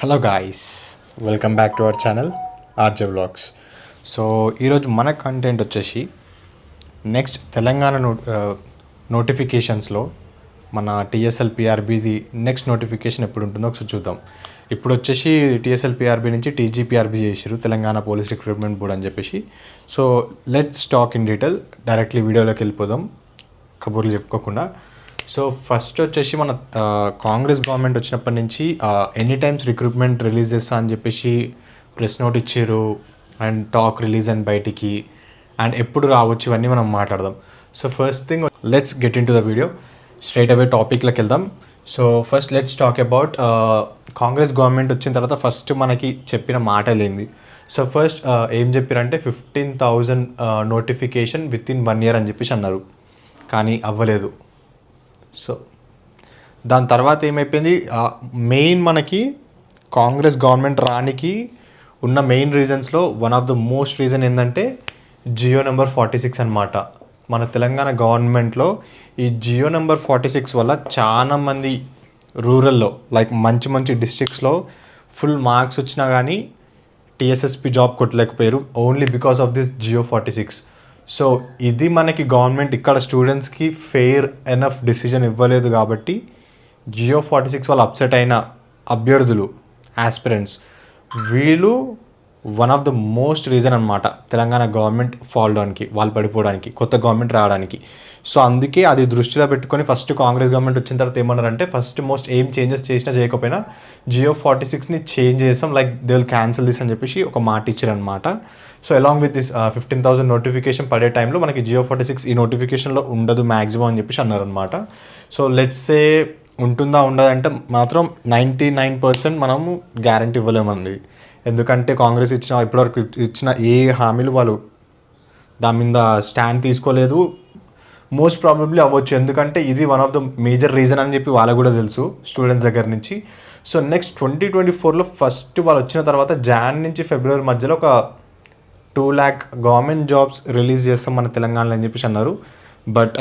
Hello guys, welcome back to our channel RJ vlogs. So ఈరోజు మన content వచ్చేసి next Telangana నోటిఫికేషన్స్లో మన టీఎస్ఎల్ పిఆర్బీది నెక్స్ట్ నోటిఫికేషన్ ఎప్పుడు ఉంటుందో ఒకసారి చూద్దాం. ఇప్పుడు వచ్చేసి టీఎస్ఎల్ పిఆర్బీ నుంచి టీజీపీఆర్బీ చేసారు, తెలంగాణ పోలీస్ రిక్రూట్మెంట్ బోర్డ్ అని చెప్పేసి. So let's talk in detail, directly వీడియోలోకి వెళ్ళిపోదాం కబుర్లు చెప్పుకోకుండా. సో ఫస్ట్ వచ్చేసి మన కాంగ్రెస్ గవర్నమెంట్ వచ్చినప్పటి నుంచి ఎనీ టైమ్స్ రిక్రూట్మెంట్ రిలీజ్ చేస్తా అని చెప్పేసి ప్రెస్ నోట్ ఇచ్చారు అండ్ టాక్ రిలీజ్ అని బయటికి, అండ్ ఎప్పుడు రావచ్చు ఇవన్నీ మనం మాట్లాడదాం. So first thing, let's get into the video, straight away టాపిక్లోకి వెళ్దాం. So first let's talk about Congress government వచ్చిన తర్వాత ఫస్ట్ మనకి చెప్పిన మాటలేంది. సో ఫస్ట్ ఏం చెప్పారంటే 15,000 నోటిఫికేషన్ విత్ ఇన్ 1 year అని చెప్పేసి అన్నారు, కానీ అవ్వలేదు. సో దాని తర్వాత ఏమైపోయింది, మెయిన్ మనకి కాంగ్రెస్ గవర్నమెంట్ రానికి ఉన్న మెయిన్ రీజన్స్లో one of the most reason ఏంటంటే జియో నెంబర్ 46 అనమాట. మన తెలంగాణ గవర్నమెంట్లో ఈ జియో నెంబర్ 46 వల్ల చాలా మంది రూరల్లో లైక్ మంచి మంచి డిస్ట్రిక్ట్స్లో ఫుల్ మార్క్స్ వచ్చినా కానీ టీఎస్ఎస్పీ జాబ్ కొట్టలేకపోయారు, only because of this GO 46. So ఇది మనకి గవర్నమెంట్ ఇక్కడ స్టూడెంట్స్కి ఫెయిర్ ఎనఫ్ డిసిజన్ ఇవ్వలేదు కాబట్టి జియో 46 వాళ్ళు అప్సెట్ అయిన అభ్యర్థులు ఆస్పిరెంట్స్ వీళ్ళు one of the most reason అనమాట తెలంగాణ గవర్నమెంట్ ఫాల్ డౌన్కి, వాళ్ళు పడిపోవడానికి, కొత్త గవర్నమెంట్ రావడానికి. సో అందుకే అది దృష్టిలో పెట్టుకొని ఫస్ట్ కాంగ్రెస్ గవర్నమెంట్ వచ్చిన తర్వాత ఏమన్నారంటే ఫస్ట్ మోస్ట్ ఏం చేంజెస్ చేసినా చేయకపోయినా జియో 46ని చేంజ్ చేసాం, like they will cancel this అని చెప్పేసి ఒక మాట ఇచ్చారనమాట. So along with this 15,000 notification పడే టైంలో మనకి జియో 46 ఈ నోటిఫికేషన్లో ఉండదు మ్యాక్సిమం అని చెప్పేసి అన్నారనమాట. సో లెట్స్ సే ఉంటుందా ఉండదంటే మాత్రం 99% మనము గ్యారంటీ ఇవ్వలేమండి. ఎందుకంటే కాంగ్రెస్ ఇప్పటివరకు ఇచ్చిన ఏ హామీలు వాళ్ళు దాని మీద స్టాండ్ తీసుకోలేదు. మోస్ట్ ప్రాబబ్లీ అవ్వచ్చు, ఎందుకంటే ఇది one of the major reason అని చెప్పి వాళ్ళకు కూడా తెలుసు స్టూడెంట్స్ దగ్గర నుంచి. సో నెక్స్ట్ 2024లో ఫస్ట్ వాళ్ళు వచ్చిన తర్వాత జాన్ నుంచి ఫిబ్రవరి మధ్యలో ఒక 2 lakh గవర్నమెంట్ జాబ్స్ రిలీజ్ చేస్తాం మన తెలంగాణలో అని చెప్పేసి అన్నారు. బట్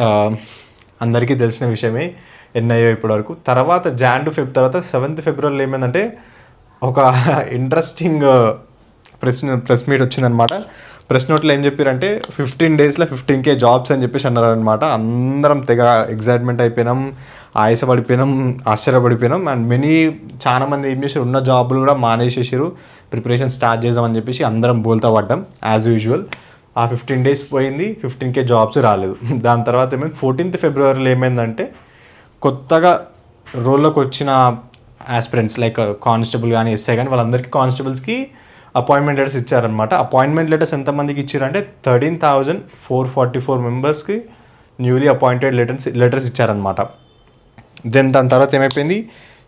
అందరికీ తెలిసిన విషయమే ఎన్నయ్యో ఇప్పటివరకు. తర్వాత జాన్ టు ఫెబ్ తర్వాత 7th February ఏమైందంటే ఒక ఇంట్రెస్టింగ్ ప్రెస్ మీట్ వచ్చిందనమాట. ప్రెస్ నోట్లో ఏం చెప్పారంటే 15 daysలో 15K జాబ్స్ అని చెప్పేసి అన్నారనమాట. అందరం తెగ ఎగ్జైట్మెంట్ అయిపోయినాం, ఆయాసపడిపోయినాం, ఆశ్చర్యపడిపోయినాం. అండ్ చాలా మంది ఏం చేశారు, ఉన్న జాబులు కూడా మానేసేసారు, ప్రిపరేషన్ స్టార్ట్ చేద్దామని చెప్పేసి అందరం బోల్తా పడ్డాం యాజ్ యూజువల్. ఆ 15 days పోయింది, 15K జాబ్స్ రాలేదు. దాని తర్వాత ఏమైంది, 14th February ఏమైందంటే కొత్తగా రోల్లోకి వచ్చిన ఆస్పిరెంట్స్ లైక్ కానిస్టేబుల్ కానీ ఎస్ఐ కానీ వాళ్ళందరికీ కానిస్టేబుల్స్కి అపాయింట్మెంట్ లెటర్స్ ఇచ్చారనమాట. అపాయింట్మెంట్ లెటర్స్ ఎంతమందికి ఇచ్చారంటే 13,444 మెంబర్స్కి న్యూలీ అపాయింటెడ్ లెటర్స్ ఇచ్చారనమాట. దెన్ దాని తర్వాత ఏమైపోయింది,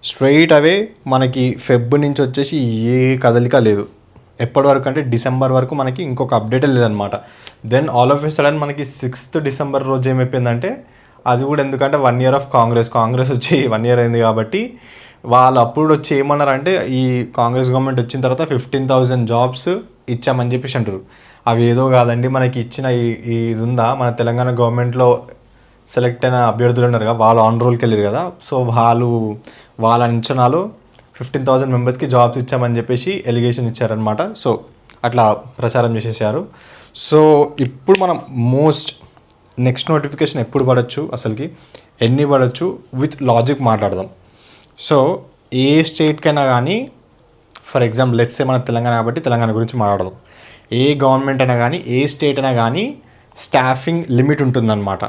స్ట్రైట్ అవే మనకి ఫెబ్ నుంచి వచ్చేసి ఏ కదలిక లేదు. ఎప్పటి వరకు అంటే డిసెంబర్ వరకు మనకి ఇంకొక అప్డేట్ లేదనమాట. Then all of a sudden మనకి 6th December రోజు ఏమైపోయిందంటే, అది కూడా ఎందుకంటే 1 year ఆఫ్ కాంగ్రెస్ వచ్చి 1 year అయింది కాబట్టి వాళ్ళు అప్పుడు వచ్చి ఏమన్నారంటే ఈ కాంగ్రెస్ గవర్నమెంట్ వచ్చిన తర్వాత 15,000 జాబ్స్ ఇచ్చామని చెప్పేసి అంటారు. అవి ఏదో కాదండి, మనకి ఇచ్చిన ఇది ఉందా, మన తెలంగాణ గవర్నమెంట్లో సెలెక్ట్ అయిన అభ్యర్థులు ఉన్నారు కదా, వాళ్ళు ఆన్ రోల్కి వెళ్ళారు కదా. సో వాళ్ళ అంచనాలు 15,000 మెంబర్స్కి జాబ్స్ ఇచ్చామని చెప్పేసి ఎలిగేషన్ ఇచ్చారనమాట. సో అట్లా ప్రచారం చేసేసారు. సో ఇప్పుడు మనం నెక్స్ట్ నోటిఫికేషన్ ఎప్పుడు పడవచ్చు, అసలుకి ఎన్ని పడవచ్చు, విత్ లాజిక్ మాట్లాడదాం. సో ఏ స్టేట్కైనా కానీ, ఫర్ ఎగ్జాంపుల్ లెట్స్ సే మన తెలంగాణ కాబట్టి తెలంగాణ గురించి మాట్లాడదాం. ఏ గవర్నమెంట్ అయినా కానీ, ఏ స్టేట్ అయినా కానీ స్టాఫింగ్ లిమిట్ ఉంటుందన్నమాట.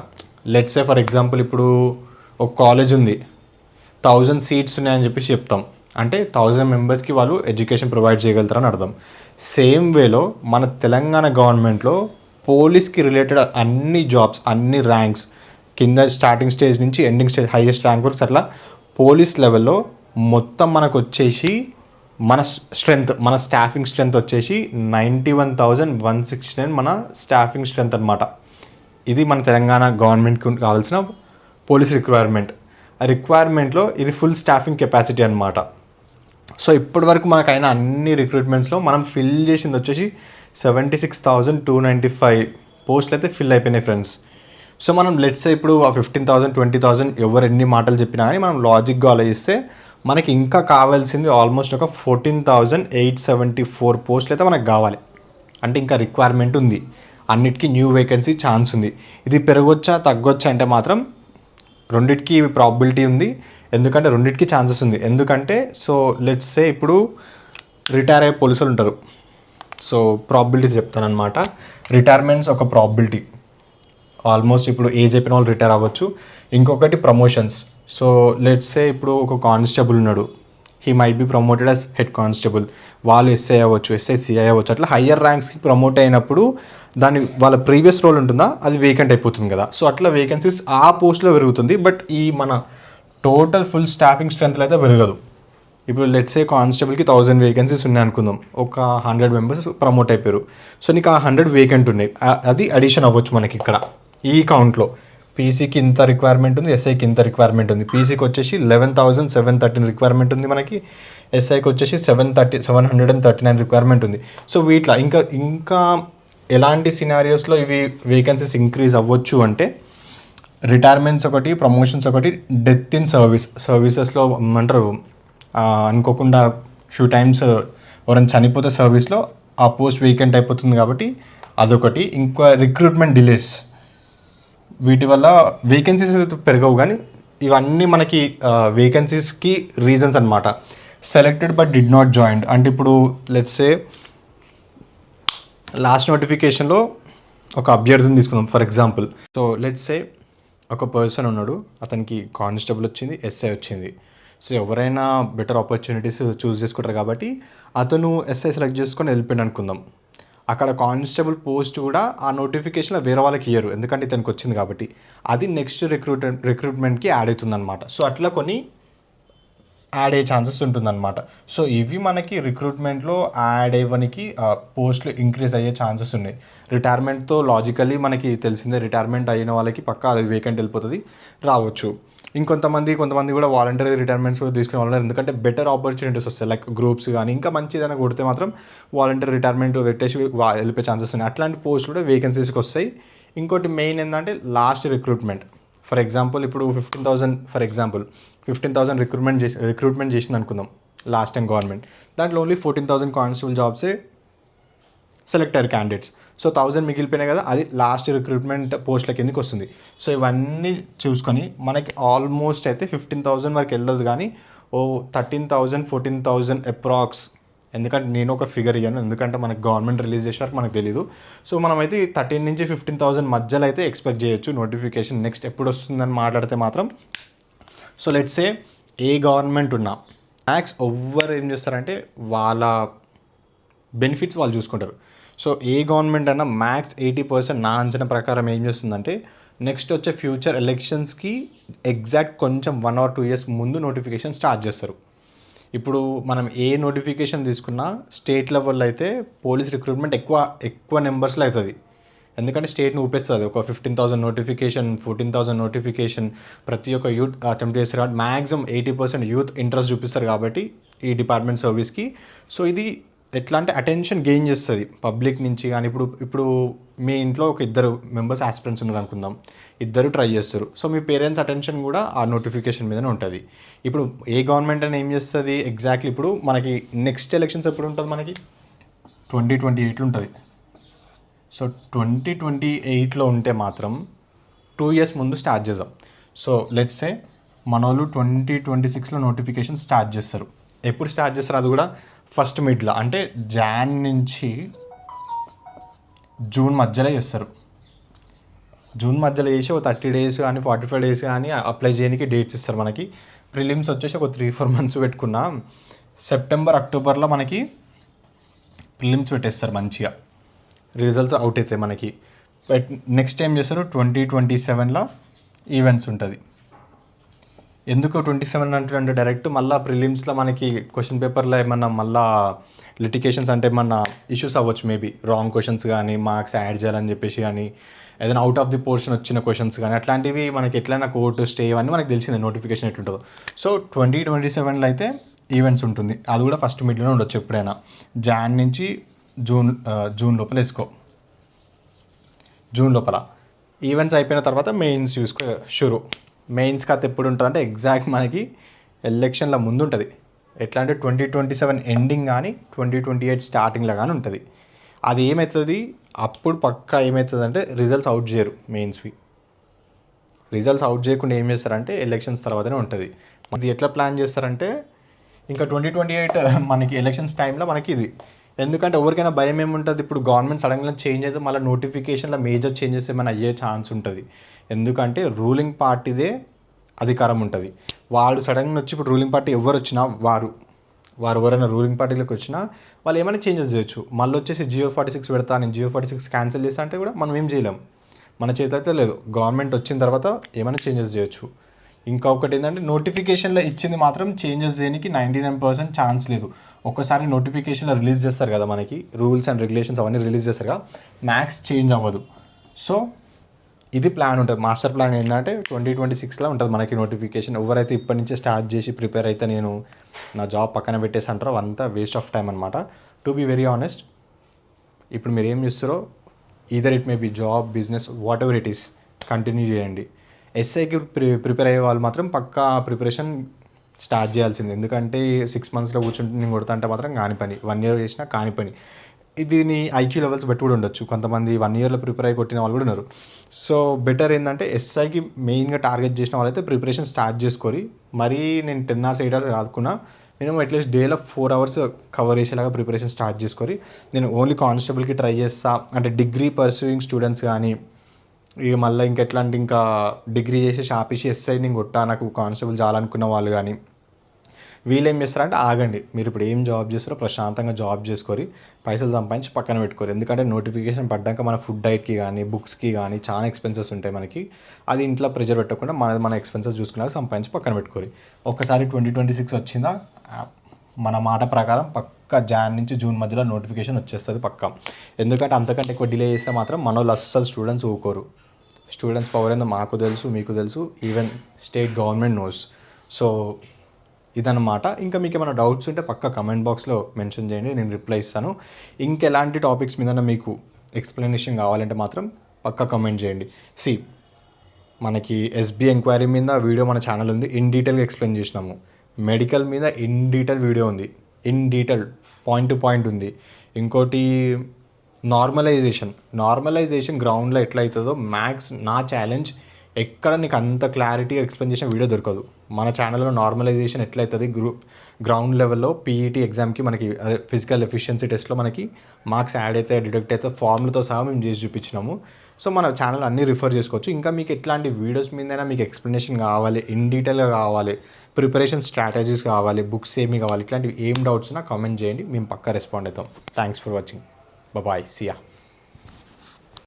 లెట్స్ సే ఫర్ ఎగ్జాంపుల్ ఇప్పుడు ఒక కాలేజ్ ఉంది, 1000 seats ఉన్నాయని చెప్పేసి చెప్తాం, అంటే 1000 మెంబర్స్కి వాళ్ళు ఎడ్యుకేషన్ ప్రొవైడ్ చేయగలుగుతారని అర్థం. సేమ్ వేలో మన తెలంగాణ గవర్నమెంట్లో పోలీస్కి రిలేటెడ్ అన్ని జాబ్స్, అన్ని ర్యాంక్స్ కింద స్టార్టింగ్ స్టేజ్ నుంచి ఎండింగ్ స్టేజ్ హైయెస్ట్ ర్యాంక్ వరకు అట్లా పోలీస్ లెవెల్లో మొత్తం మనకు వచ్చేసి మన స్టాఫింగ్ స్ట్రెంత్ వచ్చేసి 91,169 మన స్టాఫింగ్ స్ట్రెంత్ అనమాట. ఇది మన తెలంగాణ గవర్నమెంట్కి కావాల్సిన పోలీస్ రిక్వైర్మెంట్. ఆ రిక్వైర్మెంట్లో ఇది ఫుల్ స్టాఫింగ్ కెపాసిటీ అనమాట. సో ఇప్పటి వరకు మనకైనా అన్ని రిక్రూట్మెంట్స్లో మనం ఫిల్ చేసింది వచ్చేసి 76,295 పోస్టులు అయితే ఫిల్ అయిపోయినాయి ఫ్రెండ్స్. సో మనం లెట్స్ ఇప్పుడు ఆ 15,000 20,000 ఎవరు ఎన్ని మాటలు చెప్పినా కానీ మనం లాజిక్గా ఆలోచిస్తే మనకి ఇంకా కావాల్సింది ఆల్మోస్ట్ ఒక 14,874 పోస్టులు అయితే మనకు కావాలి. అంటే ఇంకా రిక్వైర్మెంట్ ఉంది, అన్నిటికీ న్యూ వేకెన్సీ ఛాన్స్ ఉంది. ఇది పెరగొచ్చా తగ్గొచ్చా అంటే మాత్రం రెండిటికి ప్రాబిలిటీ ఉంది, ఎందుకంటే రెండిటికి ఛాన్సెస్ ఉంది. ఎందుకంటే సో లెట్స్ సే ఇప్పుడు రిటైర్ అయ్యే పోలీసులు ఉంటారు. సో ప్రాబిలిటీస్ చెప్తానమాట. రిటైర్మెంట్స్ ఒక ప్రాబిలిటీ, ఆల్మోస్ట్ ఇప్పుడు ఏజ్ అయిపోయిన వాళ్ళు రిటైర్ అవ్వచ్చు. ఇంకొకటి ప్రమోషన్స్. సో లెట్స్ సే ఇప్పుడు ఒక కానిస్టేబుల్ ఉన్నాడు, he might be promoted as head constable, వాళ్ళు ఎస్ఐ అవ్వచ్చు, ఎస్ఐ సిఐ అవ్వచ్చు. అట్లా హయ్యర్ ర్యాంక్స్కి ప్రమోట్ అయినప్పుడు దాని వాళ్ళ ప్రీవియస్ రోల్ ఉంటుందా అది వేకెంట్ అయిపోతుంది కదా. సో అట్లా వేకెన్సీస్ ఆ పోస్ట్లో పెరుగుతుంది. బట్ ఈ మన టోటల్ ఫుల్ స్టాఫింగ్ స్ట్రెంత్లో అయితే పెరగదు. ఇప్పుడు లెట్స్ ఏ కానిస్టేబుల్కి 1000 వేకెన్సీస్ ఉన్నాయి అనుకుందాం, ఒక 100 మెంబర్స్ ప్రమోట్ అయిపోయారు. సో నీకు ఆ 100 వేకెంట్ ఉన్నాయి, అది అడిషన్ అవ్వచ్చు మనకి ఇక్కడ ఈ కౌంట్లో. పీసీకి ఇంత రిక్వైర్మెంట్ ఉంది, ఎస్ఐకి ఇంత రిక్వైర్మెంట్ ఉంది. పీసీకి వచ్చేసి 11,713 రిక్వైర్మెంట్ ఉంది మనకి, ఎస్ఐకి వచ్చేసి 739 రిక్వైర్మెంట్ ఉంది. సో వీటిలో ఇంకా ఎలాంటి సినారియోస్లో ఇవి వేకెన్సీస్ ఇంక్రీజ్ అవ్వచ్చు అంటే రిటైర్మెంట్స్ ఒకటి, ప్రమోషన్స్ ఒకటి, డెత్ ఇన్ సర్వీసెస్లో ఏమంటారు అనుకోకుండా ఫ్యూ టైమ్స్ ఎవరైనా చనిపోతే సర్వీస్లో ఆ పోస్ట్ వేకెంట్ అయిపోతుంది కాబట్టి అదొకటి. ఇంకా రిక్రూట్మెంట్ డిలేస్, వీటి వల్ల వేకెన్సీస్ పెరగవు. కానీ ఇవన్నీ మనకి వేకెన్సీస్కి రీజన్స్ అనమాట. Selected but did not join అంటే ఇప్పుడు లెట్స్ సే లాస్ట్ నోటిఫికేషన్లో ఒక అభ్యర్థిని తీసుకుందాం for example. So let's say ఒక పర్సన్ ఉన్నాడు, అతనికి కానిస్టేబుల్ వచ్చింది, ఎస్ఐ వచ్చింది. సో ఎవరైనా బెటర్ ఆపర్చునిటీస్ చూస్ చేసుకుంటారు కాబట్టి అతను ఎస్ఐ సెలెక్ట్ చేసుకొని వెళ్ళిపోయాడు అనుకుందాం. అక్కడ కానిస్టేబుల్ పోస్ట్ కూడా ఆ నోటిఫికేషన్లో వేరే వాళ్ళకి ఇయ్యరు, ఎందుకంటే ఇతనికి వచ్చింది కాబట్టి. అది నెక్స్ట్ రిక్రూట్మెంట్కి యాడ్ అవుతుందన్నమాట. సో అట్లా కొన్ని యాడ్ అయ్యే ఛాన్సెస్ ఉంటుందన్నమాట. సో ఇవి మనకి రిక్రూట్మెంట్లో యాడ్ అయ్యడానికి పోస్టులు ఇంక్రీజ్ అయ్యే ఛాన్సెస్ ఉన్నాయి. రిటైర్మెంట్తో లాజికల్లీ మనకి తెలిసిందే, రిటైర్మెంట్ అయిన వాళ్ళకి పక్కా అది వేకెంట్ వెళ్ళిపోతుంది, రావచ్చు. కొంతమంది కూడా వాలంటరీ రిటైర్మెంట్స్ కూడా తీసుకునే వాళ్ళు, ఎందుకంటే బెటర్ ఆపర్చునిటీస్ వస్తాయి. లైక్ గ్రూప్స్ కానీ ఇంకా మంచి ఏదైనా కొడితే మాత్రం వాలంటరీ రిటైర్మెంట్ పెట్టేసి వెళ్ళిపోయే ఛాన్సెస్ ఉన్నాయి. అట్లాంటి పోస్టులు కూడా వేకెన్సీస్కి వస్తాయి. ఇంకోటి మెయిన్ ఏంటంటే లాస్ట్ రిక్రూట్మెంట్. ఫర్ ఎగ్జాంపుల్ ఇప్పుడు 15,000 రిక్రూట్మెంట్ చేసింది అనుకుందాం లాస్ట్ టైం గవర్నమెంట్. దాంట్లో ఓన్లీ 14,000 కానిస్టేబుల్ జాబ్సే సెలెక్ట్ అయ్యారు క్యాండిడేట్స్. సో 1000 మిగిలిపోయినాయి కదా, అది లాస్ట్ రిక్రూట్మెంట్ పోస్ట్ల కిందకి వస్తుంది. సో ఇవన్నీ చూసుకొని మనకి ఆల్మోస్ట్ అయితే 15,000 వరకు వెళ్ళదు, కానీ 13,000 14,000 అప్రాక్స్. ఎందుకంటే నేను ఒక ఫిగర్ ఇయ్యాను, ఎందుకంటే మనకి గవర్నమెంట్ రిలీజ్ చేసే వరకు మనకు తెలీదు. సో మనమైతే 13 నుంచి 15,000 మధ్యలో అయితే ఎక్స్పెక్ట్ చేయొచ్చు నోటిఫికేషన్. నెక్స్ట్ ఎప్పుడు వస్తుందని మాట్లాడితే మాత్రం సో లెట్స్ ఏ గవర్నమెంట్ ఉన్నా మ్యాక్స్ ఎవ్వరు ఏం చేస్తారంటే వాళ్ళ బెనిఫిట్స్ వాళ్ళు చూసుకుంటారు. సో ఏ గవర్నమెంట్ అయినా మ్యాక్స్ 80% నా అంచనా ప్రకారం ఏం చేస్తుందంటే నెక్స్ట్ వచ్చే ఫ్యూచర్ ఎలక్షన్స్కి ఎగ్జాక్ట్ కొంచెం 1 or 2 years ముందు నోటిఫికేషన్ స్టార్ట్ చేస్తారు. ఇప్పుడు మనం ఏ నోటిఫికేషన్ తీసుకున్నా స్టేట్ లెవెల్లో అయితే పోలీస్ రిక్రూట్మెంట్ ఎక్కువ నెంబర్స్లో అవుతుంది. ఎందుకంటే స్టేట్ని ఊపేస్తుంది. ఒక 15,000 నోటిఫికేషన్, 14,000 నోటిఫికేషన్ ప్రతి ఒక్క యూత్ అటెంప్ట్ చేస్తారు కాబట్టి మ్యాక్సిమం 80% యూత్ ఇంట్రెస్ట్ చూపిస్తారు కాబట్టి ఈ డిపార్ట్మెంట్ సర్వీస్కి. సో ఇది ఎట్లా అంటే అటెన్షన్ గెయిన్ చేస్తుంది పబ్లిక్ నుంచి. కానీ ఇప్పుడు మీ ఇంట్లో ఒక 2 మెంబర్స్ ఆస్పిరెంట్స్ ఉన్నారు అనుకుందాం, 2 ట్రై చేస్తారు. సో మీ పేరెంట్స్ అటెన్షన్ కూడా ఆ నోటిఫికేషన్ మీదనే ఉంటుంది. ఇప్పుడు ఏ గవర్నమెంట్ అని ఏం చేస్తుంది ఎగ్జాక్ట్లీ, ఇప్పుడు మనకి నెక్స్ట్ ఎలక్షన్స్ ఎప్పుడు ఉంటుంది, మనకి 2028లో ఉంటుంది. సో 2028లో ఉంటే మాత్రం 2 years ముందు స్టార్ట్ చేద్దాం. సో లెట్స్ సే మన వాళ్ళు 2026లో నోటిఫికేషన్ స్టార్ట్ చేస్తారు. ఎప్పుడు స్టార్ట్ చేస్తారు అది కూడా ఫస్ట్ మిడ్లో, అంటే జాన్ నుంచి జూన్ మధ్యలో చేస్తారు. జూన్ మధ్యలో చేసి ఒక 30 days కానీ 45 days కానీ అప్లై చేయడానికి డేట్స్ ఇస్తారు. మనకి ప్రిలిమ్స్ వచ్చేసి ఒక 3-4 months పెట్టుకున్నా, సెప్టెంబర్ అక్టోబర్లో మనకి ప్రిలిమ్స్ పెట్టేస్తారు మంచిగా, రిజల్ట్స్ అవుట్ అవుతాయి మనకి. నెక్స్ట్ ఏం చేస్తారు 2027లో ఈవెంట్స్ ఉంటుంది. ఎందుకు 27 అంటే డైరెక్ట్ మళ్ళీ ప్రిలిమ్స్లో మనకి క్వశ్చన్ పేపర్లో ఏమన్నా మళ్ళీ లిటికేషన్స్ అంటే ఏమన్నా ఇష్యూస్ అవ్వచ్చు, మేబీ రాంగ్ క్వశ్చన్స్ కానీ మార్క్స్ యాడ్ చేయాలని చెప్పేసి కానీ ఏదైనా అవుట్ ఆఫ్ ది పోర్షన్ వచ్చిన క్వశ్చన్స్ కానీ అట్లాంటివి మనకి ఎట్లయినా కోర్టు స్టే ఇవన్నీ మనకు తెలిసిందే నోటిఫికేషన్ ఎట్లుంటుందో. సో 2027లో అయితే ఈవెంట్స్ ఉంటుంది, అది కూడా ఫస్ట్ మిడ్లోనే ఉండొచ్చు ఎప్పుడైనా. జాన్ నుంచి జూన్ లోపల వేసుకో. జూన్ లోపల ఈవెంట్స్ అయిపోయిన తర్వాత మెయిన్స్ చూసుకో షురు. మెయిన్స్ కథ ఎప్పుడు ఉంటుంది అంటే ఎగ్జాక్ట్ మనకి ఎలక్షన్ల ముందు ఉంటుంది. ఎట్లా అంటే 2027 ఎండింగ్ కానీ 2028 స్టార్టింగ్లో కానీ ఉంటుంది. అది ఏమవుతుంది అప్పుడు పక్కా ఏమవుతుంది అంటే రిజల్ట్స్ అవుట్ చేయరు. మెయిన్స్వి రిజల్ట్స్ అవుట్ చేయకుండా ఏం చేస్తారంటే ఎలక్షన్స్ తర్వాతనే ఉంటుంది. అది ఎట్లా ప్లాన్ చేస్తారంటే ఇంకా 2028 మనకి ఎలక్షన్స్ టైంలో మనకి ఇది. ఎందుకంటే ఎవరికైనా భయం ఏముంటుంది, ఇప్పుడు గవర్నమెంట్ సడన్గా చేంజ్ అయితే మళ్ళీ నోటిఫికేషన్లో మేజర్ చేంజెస్ ఏమైనా అయ్యే ఛాన్స్ ఉంటుంది. ఎందుకంటే రూలింగ్ పార్టీదే అధికారం ఉంటుంది. వాళ్ళు సడన్గా వచ్చి ఇప్పుడు రూలింగ్ పార్టీ ఎవరు వచ్చినా వారు ఎవరైనా రూలింగ్ పార్టీలోకి వచ్చినా వాళ్ళు ఏమైనా చేంజెస్ చేయొచ్చు. మళ్ళీ వచ్చేసి GO46 పెడతా, నేను GO46 క్యాన్సిల్ చేస్తా అంటే కూడా మనం ఏం చేయలేం, మన చేతి అయితే లేదు. గవర్నమెంట్ వచ్చిన తర్వాత ఏమైనా చేంజెస్ చేయొచ్చు. ఇంకా ఒకటి ఏంటంటే నోటిఫికేషన్లో ఇచ్చింది మాత్రం చేంజెస్ చేయడానికి 99% ఛాన్స్ లేదు. ఒక్కసారి నోటిఫికేషన్లో రిలీజ్ చేస్తారు కదా, మనకి రూల్స్ అండ్ రెగ్యులేషన్స్ అవన్నీ రిలీజ్ చేస్తారు కదా, మ్యాక్స్ చేంజ్ అవ్వదు. సో ఇది ప్లాన్ ఉంటుంది. మాస్టర్ ప్లాన్ ఏంటంటే 2026లో ఉంటుంది మనకి నోటిఫికేషన్. ఎవరైతే ఇప్పటి నుంచే స్టార్ట్ చేసి ప్రిపేర్ అయితే నేను నా జాబ్ పక్కన పెట్టేసి అంటారో అంతా వేస్ట్ ఆఫ్ టైం అనమాట. టు బీ వెరీ ఆనెస్ట్, ఇప్పుడు మీరు ఏం చేస్తారో either it may be job, business, whatever it is, continue చేయండి. ఎస్ఐకి ప్రిపేర్ అయ్యే వాళ్ళు మాత్రం పక్కా ప్రిపరేషన్ స్టార్ట్ చేయాల్సింది. ఎందుకంటే 6 మంత్స్లో కూర్చుంటే నేను కొడతా అంటే మాత్రం కాని పని, 1 year చేసినా కాని పని. దీని ఐక్యూ లెవెల్స్ బట్టి కూడా ఉండొచ్చు. కొంతమంది 1 yearలో ప్రిపేర్ అయ్యి కొట్టిన వాళ్ళు కూడా ఉన్నారు. సో బెటర్ ఏంటంటే ఎస్ఐకి మెయిన్గా టార్గెట్ చేసిన వాళ్ళైతే ప్రిపరేషన్ స్టార్ట్ చేసుకొని, మరీ నేను 10 hours 8 hours కాదుకున్నా మినిమం అట్లీస్ట్ డేలో 4 hours కవర్ చేసేలాగా ప్రిపరేషన్ స్టార్ట్ చేసుకొని, నేను ఓన్లీ కానిస్టేబుల్కి ట్రై చేస్తా అంటే డిగ్రీ పర్సూయింగ్ స్టూడెంట్స్ కానీ, ఇక మళ్ళీ ఇంకెట్లా అంటే ఇంకా డిగ్రీ చేసేసి ఆపేసి ఎస్ఐ నేను కొట్టా నాకు కానిస్టేబుల్ చాలనుకున్న వాళ్ళు కానీ వీళ్ళు ఏం చేస్తారంటే ఆగండి, మీరు ఇప్పుడు ఏం జాబ్ చేస్తారో ప్రశాంతంగా జాబ్ చేసుకొని పైసలు సంపాదించి పక్కన పెట్టుకోరు. ఎందుకంటే నోటిఫికేషన్ పడ్డాక మన ఫుడ్ డైట్కి కానీ బుక్స్కి కానీ చాలా ఎక్స్పెన్సెస్ ఉంటాయి మనకి. అది ఇంట్లో ప్రెజర్ పెట్టకుండా మన ఎక్స్పెన్సెస్ చూసుకున్నాక సంపాదించి పక్కన పెట్టుకోరు. ఒక్కసారి 2026 వచ్చిందా మన మాట ప్రకారం పక్కా జాన్ నుంచి జూన్ మధ్యలో నోటిఫికేషన్ వచ్చేస్తుంది పక్కా. ఎందుకంటే అంతకంటే ఎక్కువ డిలే చేస్తే మాత్రం మన వాళ్ళు అస్సలు స్టూడెంట్స్ ఊరుకోరు. స్టూడెంట్స్ పవర్ ఏందో మాకు తెలుసు, మీకు తెలుసు, even state government knows. So ఇదన్నమాట. ఇంకా మీకు ఏమైనా డౌట్స్ ఉంటే పక్కా కమెంట్ బాక్స్లో మెన్షన్ చేయండి, నేను రిప్లై ఇస్తాను. ఇంకెలాంటి టాపిక్స్ మీద మీకు ఎక్స్ప్లెనేషన్ కావాలంటే మాత్రం పక్కా కమెంట్ చేయండి. మనకి SB ఎంక్వైరీ మీద వీడియో మన ఛానల్ ఉంది, ఇన్ డీటెయిల్గా ఎక్స్ప్లెయిన్ చేసినాము. మెడికల్ మీద ఇన్ డీటెయిల్ వీడియో ఉంది, in detail point to point ఉంది. ఇంకోటి నార్మలైజేషన్ గ్రౌండ్లో ఎట్లా అవుతుందో మ్యాథ్స్ నా ఛాలెంజ్, ఎక్కడ నీకు అంత క్లారిటీగా ఎక్స్ప్లెయిన్ చేసిన వీడియో దొరకదు. మన ఛానల్లో నార్మలైజేషన్ ఎట్లా అవుతుంది గ్రౌండ్ లెవెల్లో PET ఎగ్జామ్కి మనకి అదే ఫిజికల్ ఎఫిషియన్సీ టెస్ట్లో మనకి మార్క్స్ యాడ్ అయితే డిడక్ట్ అయితే ఫార్ములతో సహా మేము చేసి చూపించినాము. సో మన ఛానల్ అన్నీ రిఫర్ చేసుకోవచ్చు. ఇంకా మీకు ఎట్లాంటి వీడియోస్ మీదైనా మీకు ఎక్స్ప్లెనేషన్ కావాలి, ఇన్ డీటెయిల్గా కావాలి, ప్రిపరేషన్ స్ట్రాటజీస్ కావాలి, బుక్స్ ఏమి కావాలి, ఇట్లాంటివి ఏం డౌట్స్ ఉన్నా కామెంట్ చేయండి, మేము పక్కా రెస్పాండ్ అవుతాం. Thanks for watching. Bye, chia.